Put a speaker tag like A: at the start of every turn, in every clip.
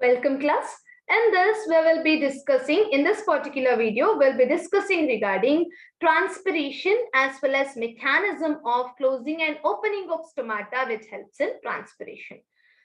A: Welcome class. In this particular video, we'll be discussing regarding transpiration as well as mechanism of closing and opening of stomata which helps in transpiration.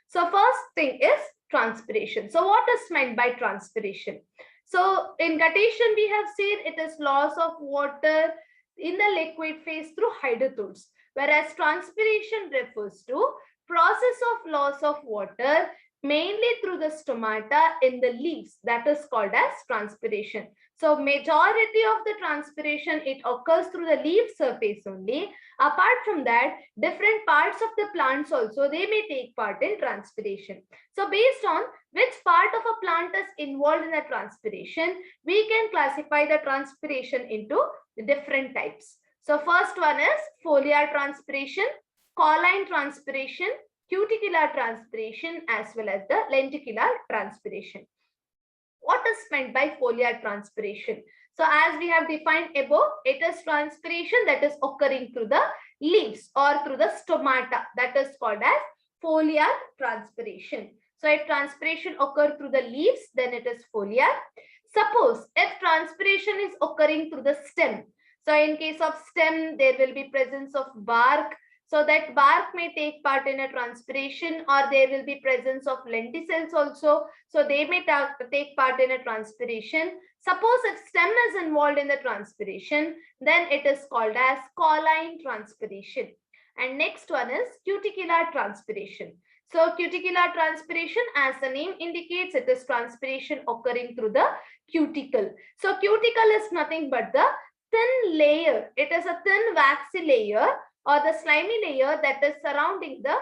A: So first thing is transpiration. So what is meant by transpiration? So in guttation, we have seen it is loss of water in the liquid phase through hydrotherms, whereas transpiration refers to process of loss of water mainly through the stomata in the leaves, that is called as transpiration. So majority of the transpiration, it occurs through the leaf surface only. Apart from that, different parts of the plants also, they may take part in transpiration. So based on which part of a plant is involved in the transpiration, we can classify the transpiration into different types. So first one is foliar transpiration, colline transpiration, cuticular transpiration, as well as the lenticular transpiration. What is meant by foliar transpiration? So as we have defined above, it is transpiration that is occurring through the leaves or through the stomata, that is called as foliar transpiration. So if transpiration occurs through the leaves, then it is foliar. Suppose if transpiration is occurring through the stem, so in case of stem, there will be presence of bark. So that bark may take part in a transpiration, or there will be presence of lenticels also. So they may take part in a transpiration. Suppose if stem is involved in the transpiration, then it is called as colline transpiration. And next one is cuticular transpiration. So cuticular transpiration, as the name indicates, it is transpiration occurring through the cuticle. So cuticle is nothing but the thin layer. It is a thin waxy layer or the slimy layer that is surrounding the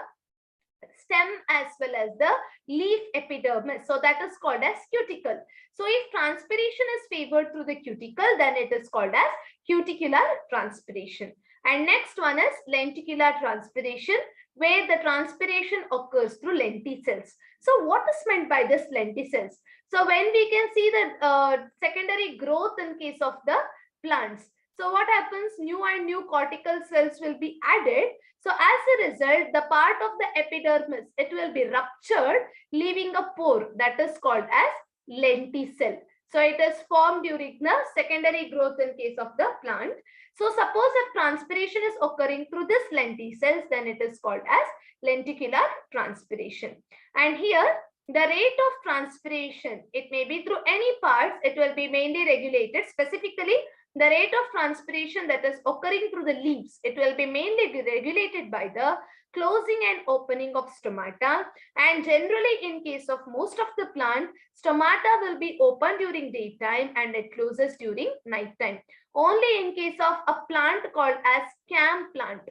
A: stem as well as the leaf epidermis. So that is called as cuticle. So if transpiration is favored through the cuticle, then it is called as cuticular transpiration. And next one is lenticular transpiration, where the transpiration occurs through lenticels. So what is meant by this lenticels? So when we can see the secondary growth in case of the plants, so what happens? New and new cortical cells will be added. So as a result, the part of the epidermis, it will be ruptured, leaving a pore that is called as lenticel. So it is formed during the secondary growth in case of the plant. So suppose if transpiration is occurring through this lenticels, then it is called as lenticular transpiration. And here, the rate of transpiration, it may be through any parts, it will be mainly regulated. Specifically, the rate of transpiration that is occurring through the leaves, it will be mainly regulated by the closing and opening of stomata. And generally, in case of most of the plant, stomata will be open during daytime and it closes during nighttime. Only in case of a plant called as cam plant.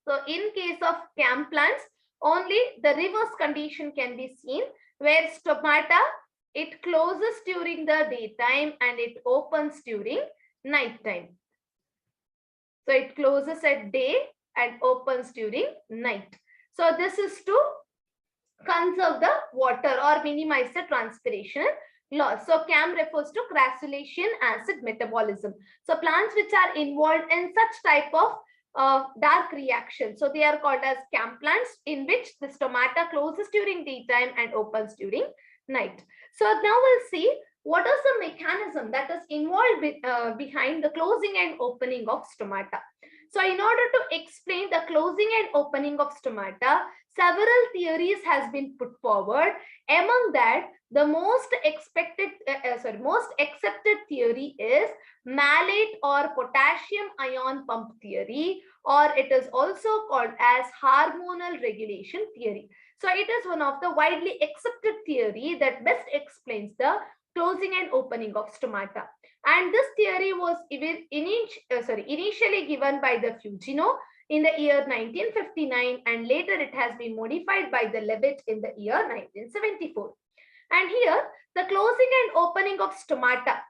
A: So in case of cam plants, only the reverse condition can be seen, where stomata, it closes during the daytime and it opens during nighttime. So it closes at day and opens during night. So this is to conserve the water or minimize the transpiration loss. So CAM refers to crassulacean acid metabolism. So plants which are involved in such type of dark reaction, so they are called as CAM plants, in which the stomata closes during daytime and opens during night. So now we'll see what is the mechanism that is involved behind the closing and opening of stomata. So in order to explain the closing and opening of stomata, several theories has been put forward. Among that, the most accepted theory is malate or potassium ion pump theory, or it is also called as hormonal regulation theory. So it is one of the widely accepted theory that best explains the closing and opening of stomata. And this theory was initially given by the Fugino in the year 1959, and later it has been modified by the Levitt in the year 1974. And here, the closing and opening of stomata,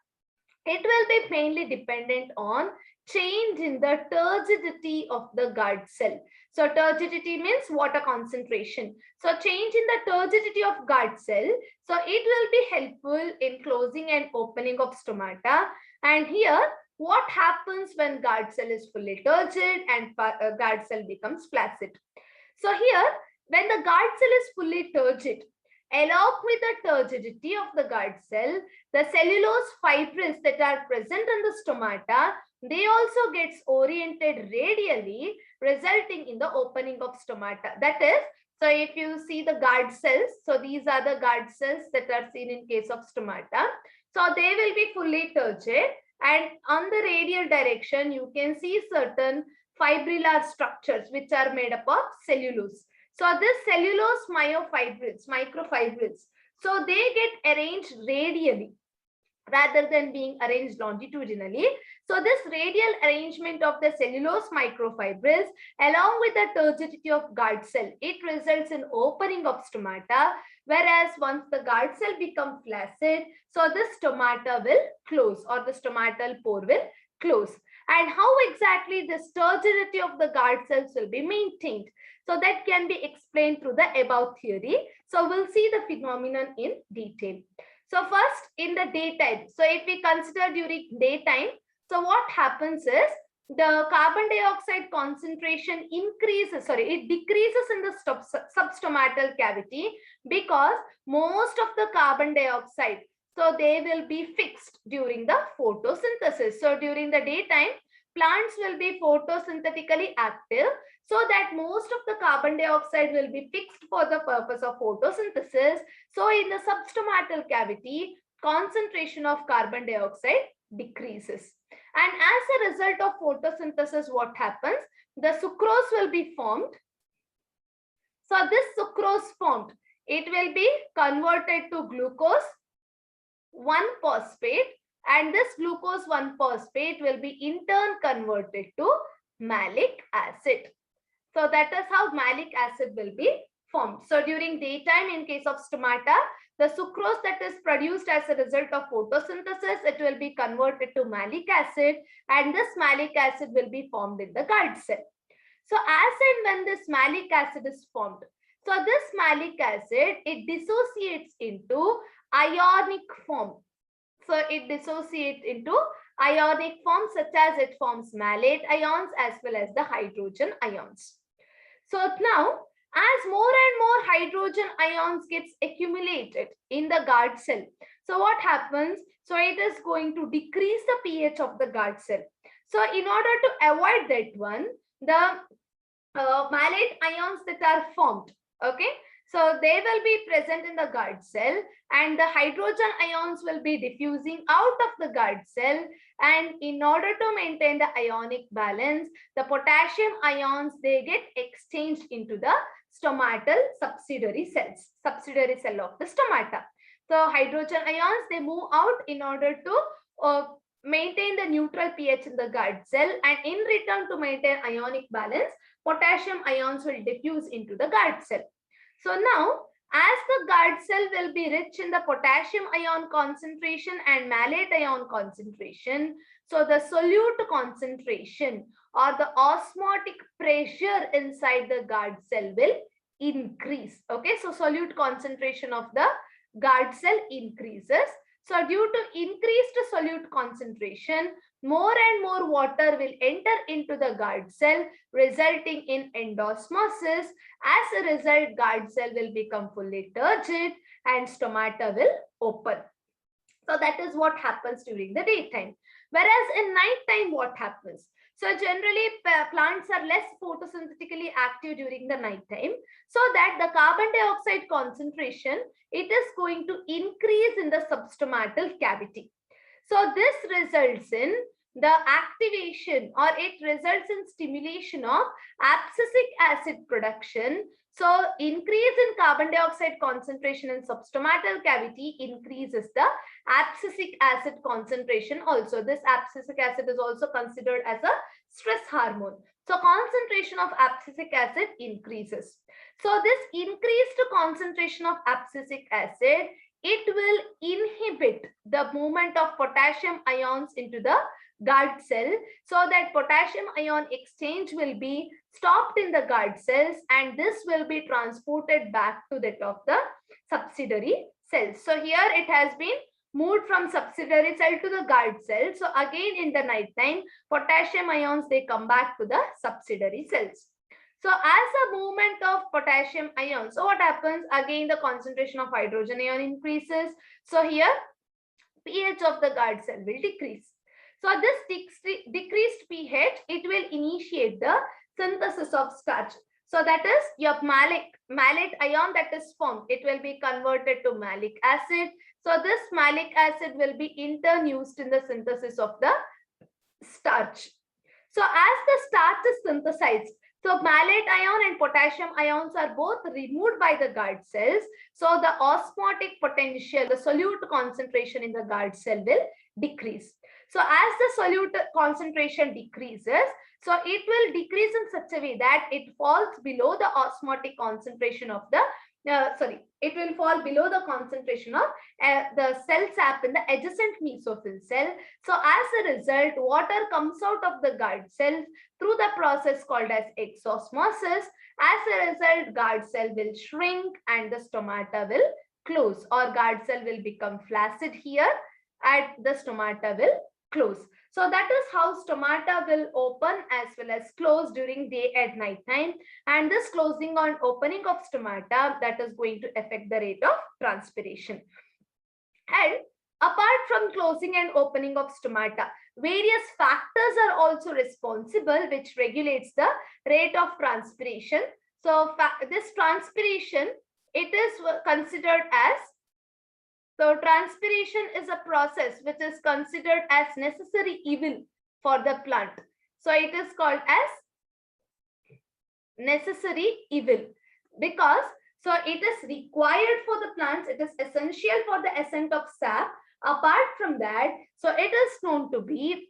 A: it will be mainly dependent on change in the turgidity of the guard cell. So turgidity means water concentration. So change in the turgidity of guard cell. So it will be helpful in closing and opening of stomata. And here, what happens when guard cell is fully turgid and guard cell becomes flaccid? So here, when the guard cell is fully turgid, Along with the turgidity of the guard cell, the cellulose fibrils that are present in the stomata, they also gets oriented radially, resulting in the opening of stomata. That is, so if you see the guard cells, so these are the guard cells that are seen in case of stomata. So they will be fully turgid, and on the radial direction, you can see certain fibrillar structures which are made up of cellulose. So this cellulose myofibrils, microfibrils, so they get arranged radially rather than being arranged longitudinally. So this radial arrangement of the cellulose microfibrils along with the turgidity of guard cell, it results in opening of stomata, whereas once the guard cell become flaccid, so the stomata will close or the stomatal pore will close. And how exactly this turgidity of the guard cells will be maintained? So that can be explained through the above theory. So we'll see the phenomenon in detail. So first in the daytime, so if we consider during daytime, so what happens is the carbon dioxide concentration increases, it decreases in the substomatal cavity because most of the carbon dioxide, so they will be fixed during the photosynthesis. So during the daytime, plants will be photosynthetically active, so that most of the carbon dioxide will be fixed for the purpose of photosynthesis. So in the substomatal cavity, concentration of carbon dioxide decreases. And as a result of photosynthesis, what happens? The sucrose will be formed. So this sucrose formed, it will be converted to glucose 1-phosphate, and this glucose 1-phosphate will be in turn converted to malic acid. So that is how malic acid will be formed. So during daytime, in case of stomata, the sucrose that is produced as a result of photosynthesis, it will be converted to malic acid, and this malic acid will be formed in the guard cell. So as and when this malic acid is formed, so this malic acid, it dissociates into ionic form. So it dissociates into ionic form, such as it forms malate ions as well as the hydrogen ions. So now, as more and more hydrogen ions gets accumulated in the guard cell, so what happens? So it is going to decrease the pH of the guard cell. So in order to avoid that one, the malate ions that are formed, okay, so they will be present in the guard cell, and the hydrogen ions will be diffusing out of the guard cell. And in order to maintain the ionic balance, the potassium ions, they get exchanged into the stomatal subsidiary cells, subsidiary cell of the stomata. So hydrogen ions, they move out in order to maintain the neutral pH in the guard cell, and in return to maintain ionic balance, potassium ions will diffuse into the guard cell. So now, as the guard cell will be rich in the potassium ion concentration and malate ion concentration, so the solute concentration or the osmotic pressure inside the guard cell will increase. Okay, so solute concentration of the guard cell increases. So due to increased solute concentration, more and more water will enter into the guard cell, resulting in endosmosis. As a result, guard cell will become fully turgid and stomata will open. So that is what happens during the daytime. Whereas in nighttime, what happens? So generally, plants are less photosynthetically active during the nighttime, so that the carbon dioxide concentration, it is going to increase in the substomatal cavity. So this results in the activation, or it results in stimulation of abscisic acid production. So increase in carbon dioxide concentration in substomatal cavity increases the abscisic acid concentration also. This abscisic acid is also considered as a stress hormone. So concentration of abscisic acid increases. So this increased concentration of abscisic acid, it will inhibit the movement of potassium ions into the guard cell, so that potassium ion exchange will be stopped in the guard cells, and this will be transported back to that of the subsidiary cells. So here it has been moved from subsidiary cell to the guard cell. So again in the night time, potassium ions, they come back to the subsidiary cells. So as a movement of potassium ion, so what happens? Again, the concentration of hydrogen ion increases. So here pH of the guard cell will decrease. So this decreased pH, it will initiate the synthesis of starch. So that is your malate ion that is formed. It will be converted to malic acid. So this malic acid will be interused in the synthesis of the starch. So as the starch is synthesized, so malate ion and potassium ions are both removed by the guard cells. So the osmotic potential, the solute concentration in the guard cell will decrease. So as the solute concentration decreases, so it will decrease in such a way that it falls below the osmotic concentration of the it will fall below the concentration of the cell sap in the adjacent mesophyll cell. So as a result, water comes out of the guard cells through the process called as exosmosis. As a result, guard cell will shrink and the stomata will close, or guard cell will become flaccid here and the stomata will close. So that is how stomata will open as well as close during day and night time. And this closing and opening of stomata, that is going to affect the rate of transpiration. And apart from closing and opening of stomata, various factors are also responsible which regulates the rate of transpiration. So this transpiration, it is considered as, so transpiration is a process which is considered as necessary evil for the plant. So it is called as necessary evil because so it is required for the plants. It is essential for the ascent of sap. Apart from that, so it is known to be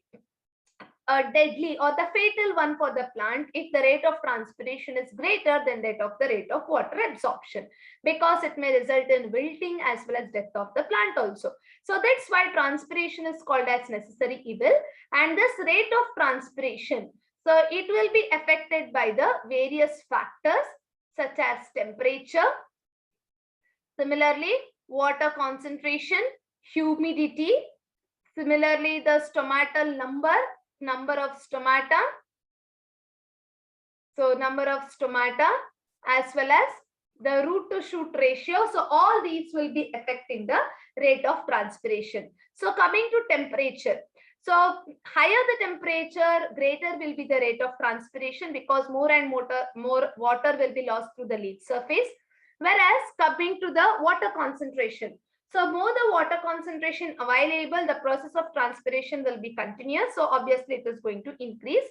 A: a deadly or the fatal one for the plant if the rate of transpiration is greater than that of the rate of water absorption, because it may result in wilting as well as death of the plant also. So that's why transpiration is called as necessary evil. And this rate of transpiration, so it will be affected by the various factors such as temperature, similarly water concentration, humidity, similarly the stomatal number of stomata, so number of stomata, as well as the root to shoot ratio. So all these will be affecting the rate of transpiration. So coming to temperature, so higher the temperature, greater will be the rate of transpiration because more and more water will be lost through the leaf surface. Whereas coming to the water concentration, so more the water concentration available, the process of transpiration will be continuous. So obviously it is going to increase.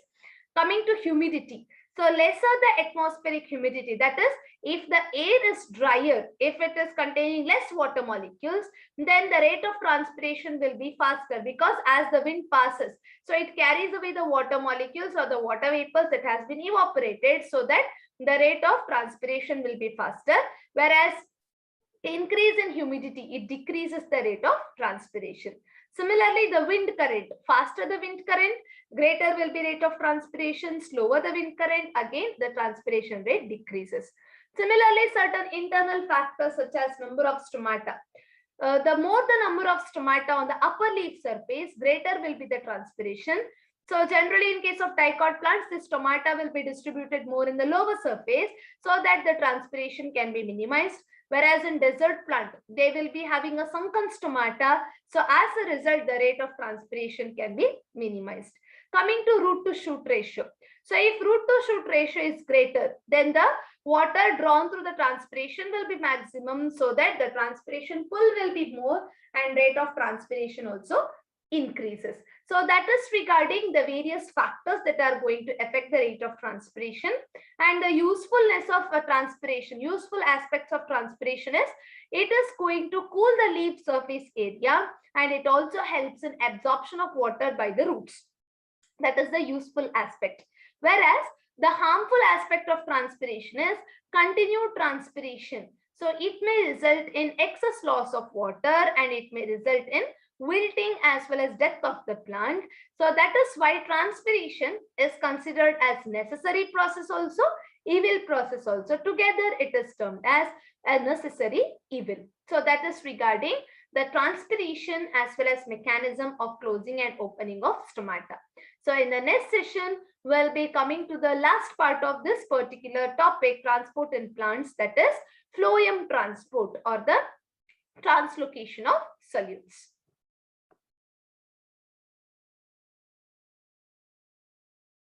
A: Coming to humidity, so lesser the atmospheric humidity, that is, if the air is drier, if it is containing less water molecules, then the rate of transpiration will be faster because as the wind passes, so it carries away the water molecules or the water vapors that has been evaporated, so that the rate of transpiration will be faster. Whereas increase in humidity, it decreases the rate of transpiration. Similarly, the wind current, faster the wind current, greater will be rate of transpiration. Slower the wind current, again the transpiration rate decreases. Similarly, certain internal factors such as number of stomata. The more the number of stomata on the upper leaf surface, greater will be the transpiration. So generally in case of dicot plants, the stomata will be distributed more in the lower surface so that the transpiration can be minimized. Whereas in desert plant, they will be having a sunken stomata. So as a result, the rate of transpiration can be minimized. Coming to root to shoot ratio. So if root to shoot ratio is greater, then the water drawn through the transpiration will be maximum, so that the transpiration pull will be more and rate of transpiration also increases. So that is regarding the various factors that are going to affect the rate of transpiration. And the usefulness of a transpiration, useful aspects of transpiration is it is going to cool the leaf surface area, and it also helps in absorption of water by the roots. That is the useful aspect. Whereas the harmful aspect of transpiration is continued transpiration. So it may result in excess loss of water, and it may result in wilting as well as death of the plant. So that is why transpiration is considered as necessary process also, evil process also. Together it is termed as a necessary evil. So that is regarding the transpiration as well as mechanism of closing and opening of stomata. So in the next session, we'll be coming to the last part of this particular topic, transport in plants, that is phloem transport or the translocation of solutes.